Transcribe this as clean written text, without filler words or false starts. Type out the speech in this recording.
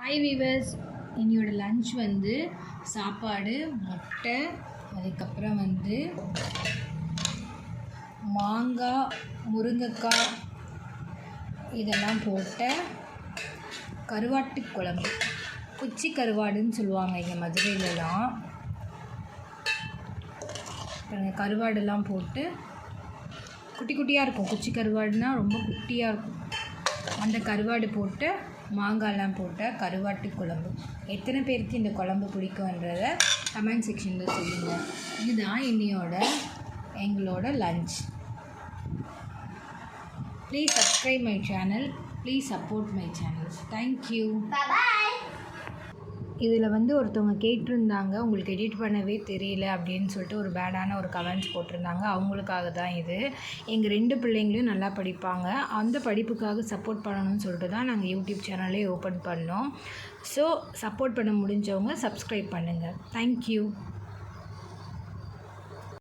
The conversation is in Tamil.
ஹாய் வீவர்ஸ், என்னோட லன்ச் வந்து சாப்பாடு, முட்டை, அதுக்கப்புறம் வந்து மாங்காய், முருங்கைக்காய் இதெல்லாம் போட்ட கருவாட்டு குழம்பு. குச்சி கருவாடுன்னு சொல்லுவாங்க இங்கே மதுரையிலலாம். கருவாடெல்லாம் போட்டு குட்டி குட்டியாக இருக்கும். குச்சி கருவாடுனா ரொம்ப குட்டியாக இருக்கும். அந்த கருவாடு போட்டு மாங்காய்லாம் போட்ட கருவாட்டு குழம்பு. எத்தனை பேருக்கு இந்த குழம்பு பிடிக்குன்றத கமெண்ட் செக்ஷனில் சொல்லுங்கள். இதுதான் எங்களோட lunch. Please subscribe my channel. Please support my channel. Thank you. இதில் வந்து ஒருத்தவங்க கேட்டிருந்தாங்க, உங்களுக்கு எடிட் பண்ணவே தெரியல அப்படின்னு சொல்லிட்டு ஒரு பேடான ஒரு கமெண்ட்ஸ் போட்டிருந்தாங்க. அவங்களுக்காக தான் இது. எங்கள் 2 பிள்ளைங்களையும் நல்லா படிப்பாங்க. அந்த படிப்புக்காக சப்போர்ட் பண்ணணும்னு சொல்லிட்டு தான் நாங்கள் யூடியூப் சேனலே ஓப்பன் பண்ணோம். ஸோ சப்போர்ட் பண்ண முடிஞ்சவங்க சப்ஸ்கிரைப் பண்ணுங்கள். தேங்க்யூ.